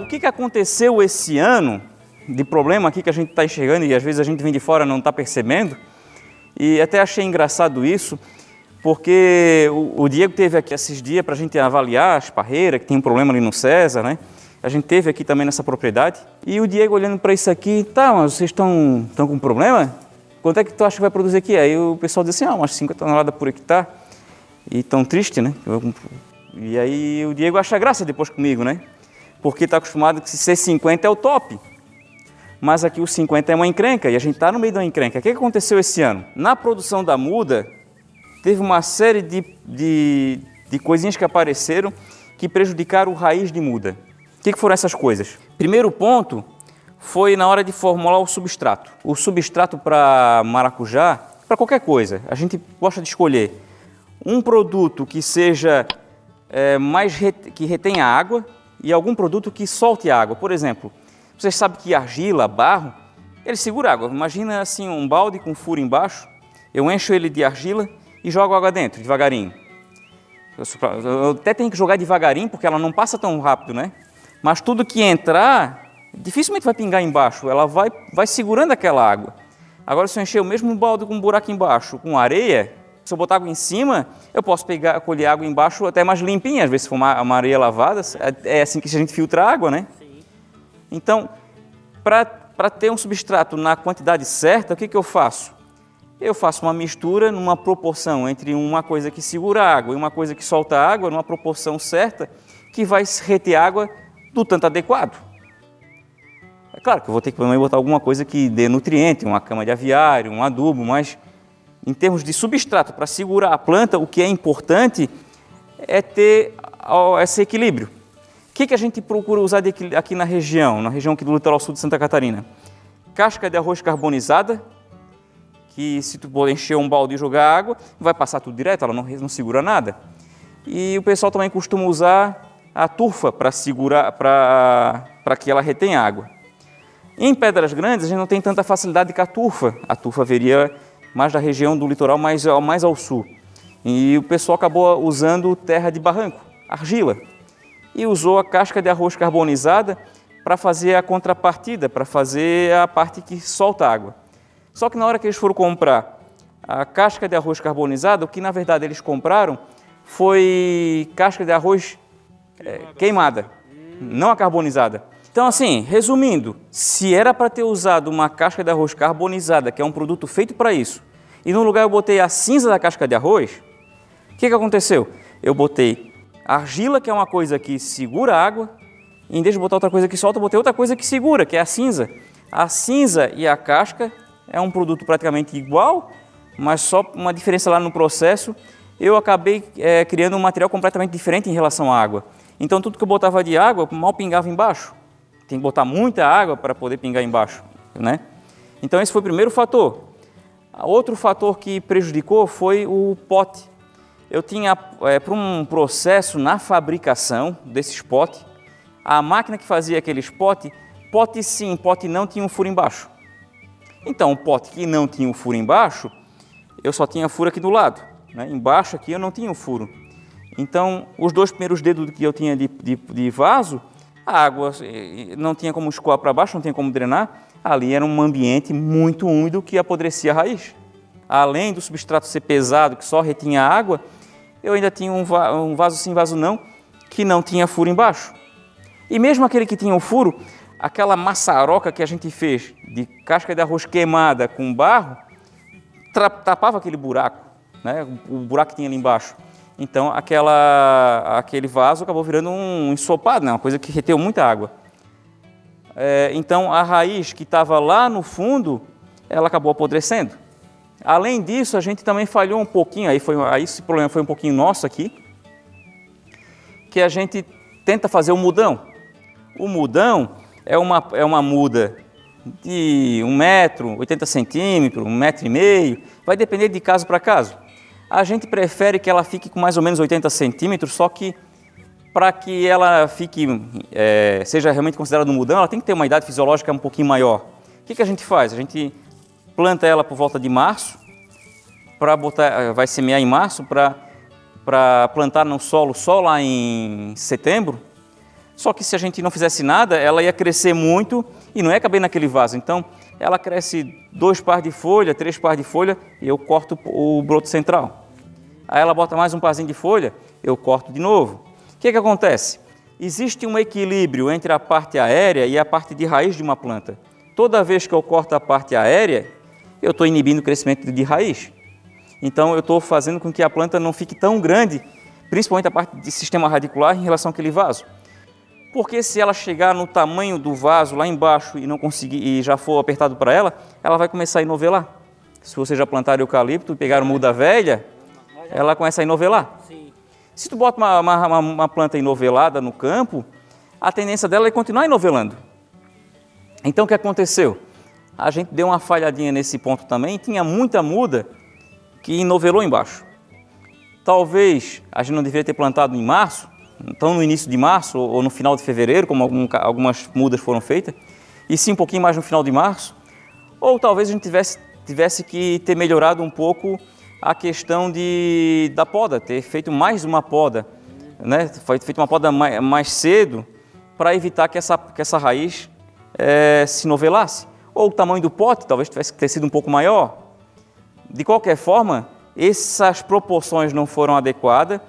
O que aconteceu esse ano de problema aqui que a gente está enxergando e às vezes a gente vem de fora e não está percebendo? E até achei engraçado isso, porque o Diego teve aqui esses dias para a gente avaliar as parreiras, que tem um problema ali no César, né? A gente teve aqui também nessa propriedade. E o Diego olhando para isso aqui, tá, mas vocês estão com problema? Quanto é que tu acha que vai produzir aqui? Aí o pessoal disse assim, umas 50 toneladas por hectare. E tão triste, né? E aí o Diego acha graça depois comigo, né? Porque está acostumado que ser 50 é o top. Mas aqui os 50 é uma encrenca e a gente está no meio da encrenca. O que aconteceu esse ano? Na produção da muda, teve uma série de coisinhas que apareceram que prejudicaram o raiz de muda. O que foram essas coisas? Primeiro ponto foi na hora de formular o substrato. O substrato para maracujá, para qualquer coisa, a gente gosta de escolher um produto que seja que retenha água e algum produto que solte água. Por exemplo, vocês sabem que argila, barro, ele segura água. Imagina assim um balde com furo embaixo, eu encho ele de argila e jogo água dentro, devagarinho. Eu até tenho que jogar devagarinho porque ela não passa tão rápido, né? Mas tudo que entrar, dificilmente vai pingar embaixo, ela vai segurando aquela água. Agora, se eu encher o mesmo balde com um buraco embaixo, com areia, se eu botar água em cima, eu posso colher água embaixo até mais limpinha, às vezes se for uma areia lavada, é assim que a gente filtra a água, né? Sim. Então, para ter um substrato na quantidade certa, o que eu faço? Eu faço uma mistura numa proporção entre uma coisa que segura a água e uma coisa que solta a água, numa proporção certa, que vai reter água do tanto adequado. É claro que eu vou ter que também botar alguma coisa que dê nutriente, uma cama de aviário, um adubo, mas em termos de substrato para segurar a planta, o que é importante é ter esse equilíbrio. O que a gente procura usar aqui na região aqui do litoral sul de Santa Catarina? Casca de arroz carbonizada, que se tu for encher um balde e jogar água, vai passar tudo direto, ela não segura nada. E o pessoal também costuma usar a turfa para segurar, para que ela retenha água. Em Pedras Grandes, a gente não tem tanta facilidade com a turfa viria mais da região do litoral, mais ao sul. E o pessoal acabou usando terra de barranco, argila, e usou a casca de arroz carbonizada para fazer a contrapartida, para fazer a parte que solta água. Só que na hora que eles foram comprar a casca de arroz carbonizada, o que na verdade eles compraram foi casca de arroz queimada, não a carbonizada. Então assim, resumindo, se era para ter usado uma casca de arroz carbonizada, que é um produto feito para isso, e no lugar eu botei a cinza da casca de arroz, o que aconteceu? Eu botei argila, que é uma coisa que segura a água, e em vez de botar outra coisa que solta, eu botei outra coisa que segura, que é a cinza. A cinza e a casca é um produto praticamente igual, mas só uma diferença lá no processo, eu acabei criando um material completamente diferente em relação à água. Então tudo que eu botava de água, mal pingava embaixo. Tem que botar muita água para poder pingar embaixo, né? Então esse foi o primeiro fator. Outro fator que prejudicou foi o pote. Eu tinha, para um processo na fabricação desses potes, a máquina que fazia aqueles pote sim, pote não tinha um furo embaixo. Então o pote que não tinha um furo embaixo, eu só tinha furo aqui do lado, né? Embaixo aqui eu não tinha um furo. Então os dois primeiros dedos que eu tinha de vaso, a água não tinha como escoar para baixo, não tinha como drenar. Ali era um ambiente muito úmido que apodrecia a raiz. Além do substrato ser pesado, que só retinha água, eu ainda tinha um vaso sim, vaso não, que não tinha furo embaixo. E mesmo aquele que tinha um furo, aquela maçaroca que a gente fez de casca de arroz queimada com barro, tapava aquele buraco, né? O buraco que tinha ali embaixo. Então aquele vaso acabou virando um ensopado, né? Uma coisa que reteu muita água. Então a raiz que estava lá no fundo, ela acabou apodrecendo. Além disso, a gente também falhou um pouquinho, aí esse problema foi um pouquinho nosso aqui, que a gente tenta fazer o mudão. O mudão é uma muda de 1 metro, 80 centímetros, 1,5 metro, vai depender de caso para caso. A gente prefere que ela fique com mais ou menos 80 centímetros, só que para que ela seja realmente considerada um mudão, ela tem que ter uma idade fisiológica um pouquinho maior. O que a gente faz? A gente planta ela por volta de março, vai semear em março para plantar no solo só lá em setembro. Só que se a gente não fizesse nada, ela ia crescer muito e não ia caber naquele vaso. Então, ela cresce 2 pares de folha, 3 pares de folha e eu corto o broto central. Aí ela bota mais um parzinho de folha, eu corto de novo. O que acontece? Existe um equilíbrio entre a parte aérea e a parte de raiz de uma planta. Toda vez que eu corto a parte aérea, eu estou inibindo o crescimento de raiz. Então, eu estou fazendo com que a planta não fique tão grande, principalmente a parte de sistema radicular em relação àquele vaso. Porque se ela chegar no tamanho do vaso lá embaixo e não conseguir e já for apertado para ela, ela vai começar a enovelar. Se você já plantar eucalipto e pegar muda velha, ela começa a enovelar. Sim. Se tu bota uma planta enovelada no campo, a tendência dela é continuar enovelando. Então o que aconteceu? A gente deu uma falhadinha nesse ponto também, tinha muita muda que enovelou embaixo. Talvez a gente não deveria ter plantado em março, então no início de março ou no final de fevereiro, como algumas mudas foram feitas, e sim um pouquinho mais no final de março, ou talvez a gente tivesse que ter melhorado um pouco a questão da poda, ter feito mais uma poda, né? Feito uma poda mais cedo para evitar que essa raiz se novelasse. Ou o tamanho do pote talvez tivesse que ter sido um pouco maior. De qualquer forma, essas proporções não foram adequadas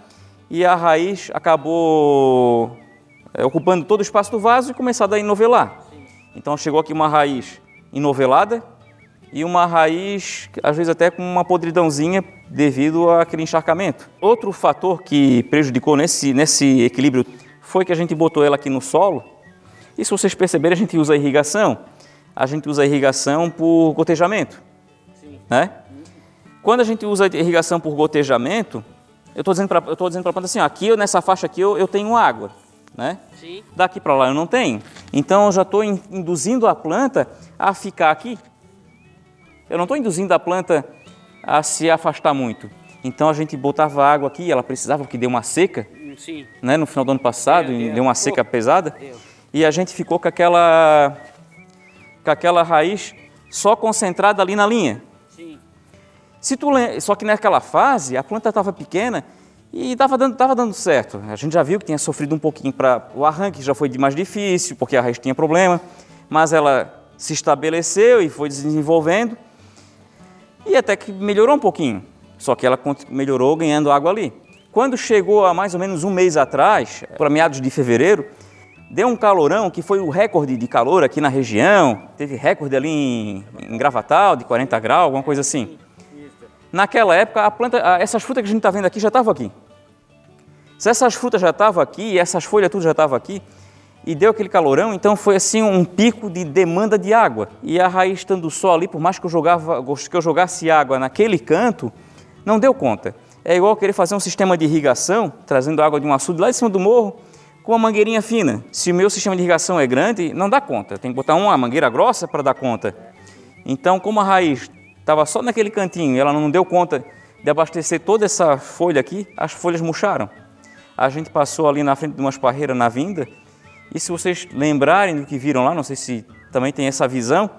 e a raiz acabou ocupando todo o espaço do vaso e começou a enovelar. Então chegou aqui uma raiz enovelada e uma raiz, às vezes até com uma podridãozinha devido àquele encharcamento. Outro fator que prejudicou nesse equilíbrio foi que a gente botou ela aqui no solo. E se vocês perceberem, a gente usa irrigação. A gente usa irrigação por gotejamento. Sim. Né? Quando a gente usa irrigação por gotejamento, eu estou dizendo para a planta assim, ó, aqui nessa faixa aqui eu tenho água. Né? Sim. Daqui para lá eu não tenho. Então eu já estou induzindo a planta a ficar aqui. Eu não estou induzindo a planta a se afastar muito. Então a gente botava água aqui, ela precisava, porque deu uma seca. Sim. Né, no final do ano passado, deu uma seca pesada. E a gente ficou com aquela raiz só concentrada ali na linha. Sim. Só que naquela fase a planta estava pequena e estava dando certo. A gente já viu que tinha sofrido um pouquinho o arranque, já foi mais difícil, porque a raiz tinha problema, mas ela se estabeleceu e foi desenvolvendo e até que melhorou um pouquinho. Só que ela melhorou ganhando água ali. Quando chegou a mais ou menos um mês atrás, para meados de fevereiro, deu um calorão que foi o recorde de calor aqui na região. Teve recorde ali em Gravatal, de 40 graus, alguma coisa assim. Naquela época, essas frutas que a gente está vendo aqui já estavam aqui. Se essas frutas já estavam aqui, e essas folhas tudo já estavam aqui, e deu aquele calorão, então foi assim um pico de demanda de água. E a raiz estando só ali, por mais que eu jogasse água naquele canto, não deu conta. É igual querer fazer um sistema de irrigação, trazendo água de um açude lá em cima do morro, com uma mangueirinha fina. Se o meu sistema de irrigação é grande, não dá conta. Tem que botar uma mangueira grossa para dar conta. Então, como a raiz estava só naquele cantinho e ela não deu conta de abastecer toda essa folha aqui, as folhas murcharam. A gente passou ali na frente de umas parreiras na vinda, e se vocês lembrarem do que viram lá, não sei se também tem essa visão,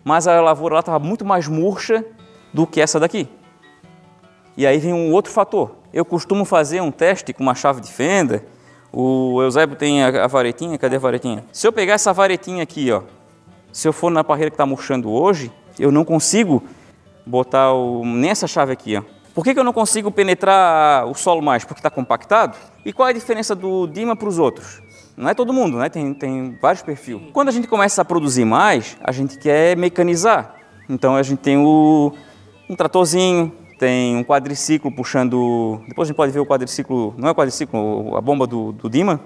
mas a lavoura lá estava muito mais murcha do que essa daqui. E aí vem um outro fator. Eu costumo fazer um teste com uma chave de fenda. O Eusébio tem a varetinha, cadê a varetinha? Se eu pegar essa varetinha aqui, ó, se eu for na parreira que está murchando hoje, eu não consigo botar nem essa chave aqui, ó. Por que eu não consigo penetrar o solo mais? Porque está compactado? E qual é a diferença do Dima para os outros? Não é todo mundo, né? Tem vários perfis. Quando a gente começa a produzir mais, a gente quer mecanizar. Então a gente tem um tratorzinho, tem um quadriciclo puxando... Depois a gente pode ver o quadriciclo, não é o quadriciclo, a bomba do Dima,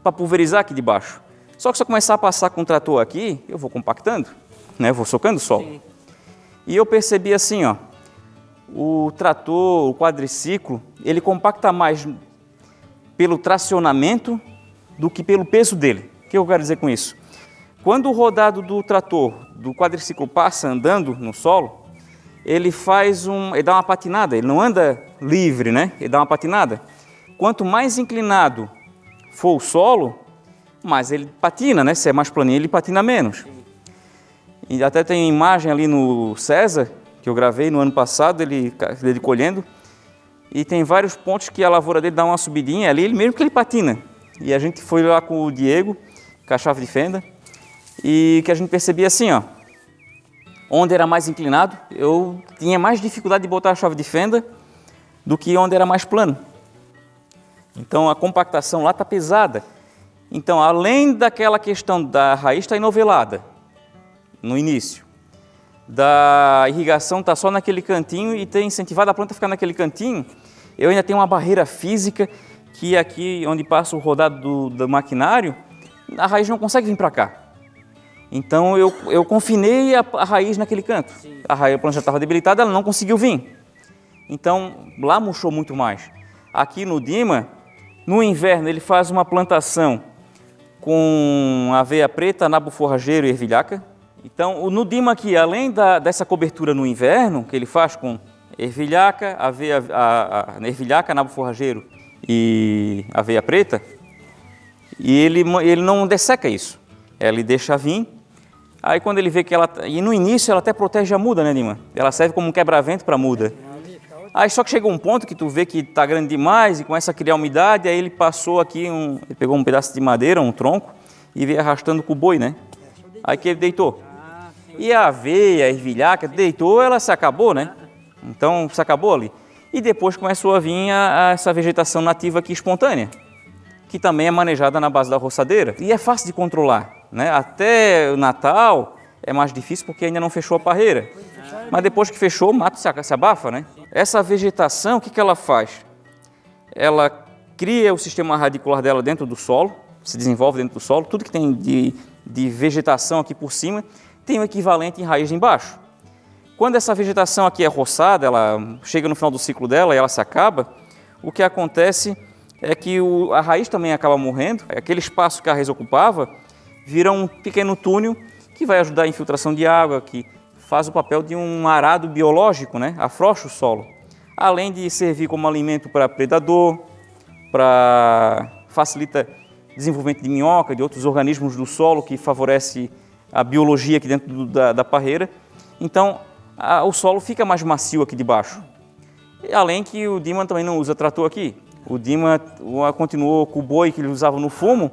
para pulverizar aqui de baixo. Só que se eu começar a passar com o trator aqui, eu vou compactando, né? Eu vou socando o solo. Sim. E eu percebi assim, ó, o trator, o quadriciclo, ele compacta mais pelo tracionamento do que pelo peso dele. O que eu quero dizer com isso? Quando o rodado do trator, do quadriciclo passa andando no solo, ele dá uma patinada, ele não anda livre, né? Ele dá uma patinada. Quanto mais inclinado for o solo, mais ele patina, né? Se é mais planinho, ele patina menos. E até tem imagem ali no César, que eu gravei no ano passado, ele colhendo. E tem vários pontos que a lavoura dele dá uma subidinha ali, mesmo que ele patina. E a gente foi lá com o Diego, com a chave de fenda, e que a gente percebia assim, ó, onde era mais inclinado, eu tinha mais dificuldade de botar a chave de fenda do que onde era mais plano. Então a compactação lá está pesada. Então, além daquela questão da raiz estar enovelada no início, da irrigação está só naquele cantinho e ter incentivado a planta a ficar naquele cantinho, eu ainda tenho uma barreira física que aqui onde passa o rodado do maquinário, a raiz não consegue vir para cá. Então eu confinei a raiz naquele canto. A planta já estava debilitada, ela não conseguiu vir. Então lá murchou muito mais. Aqui no Dima, no inverno ele faz uma plantação com aveia preta, nabo forrageiro e ervilhaca. Então no Dima aqui, além dessa cobertura no inverno, que ele faz com ervilhaca, ervilhaca, nabo forrageiro e aveia preta, e ele não desseca isso. Ele deixa vir. Aí quando ele vê que ela... E no início ela até protege a muda, né, Dima? Ela serve como um quebra-vento para a muda. Aí só que chega um ponto que tu vê que está grande demais e começa a criar umidade, aí ele passou aqui, ele pegou um pedaço de madeira, um tronco, e veio arrastando com o boi, né? Aí que ele deitou. E a aveia, a ervilhaca, deitou, ela se acabou, né? Então se acabou ali. E depois começou a vir essa vegetação nativa aqui espontânea, que também é manejada na base da roçadeira. E é fácil de controlar, né? Até o Natal é mais difícil porque ainda não fechou a parreira. Mas depois que fechou, o mato se abafa, né? Essa vegetação, o que ela faz? Ela cria o sistema radicular dela dentro do solo, se desenvolve dentro do solo. Tudo que tem de vegetação aqui por cima tem o equivalente em raiz embaixo. Quando essa vegetação aqui é roçada, ela chega no final do ciclo dela e ela se acaba, o que acontece é que a raiz também acaba morrendo. Aquele espaço que a raiz ocupava vira um pequeno túnel que vai ajudar a infiltração de água, que faz o papel de um arado biológico, né? Afrouxa o solo. Além de servir como alimento para predador, facilita o desenvolvimento de minhoca, de outros organismos do solo, que favorece a biologia aqui dentro da parreira. Então, o solo fica mais macio aqui de baixo. E, além que o Dima também não usa trator aqui. O Dima continuou com o boi que ele usava no fumo.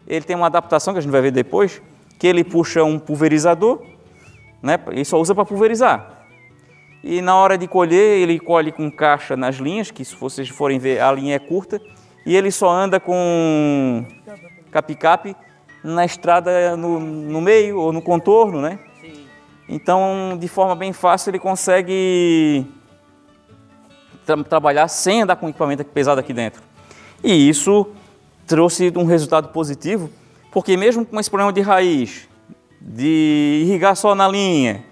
Ele tem uma adaptação que a gente vai ver depois, que ele puxa um pulverizador, né? Ele só usa para pulverizar. E na hora de colher, ele colhe com caixa nas linhas, que se vocês forem ver, a linha é curta, e ele só anda com capicape na estrada no meio ou no contorno, né? Sim. Então, de forma bem fácil, ele consegue trabalhar sem andar com equipamento pesado aqui dentro. E isso trouxe um resultado positivo, porque mesmo com esse problema de raiz, de irrigar só na linha,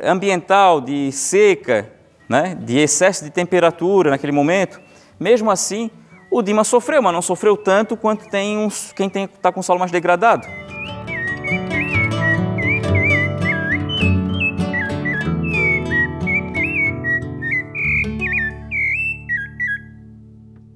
ambiental, de seca, né, de excesso de temperatura naquele momento, mesmo assim, o Dima sofreu, mas não sofreu tanto quanto quem está com o solo mais degradado.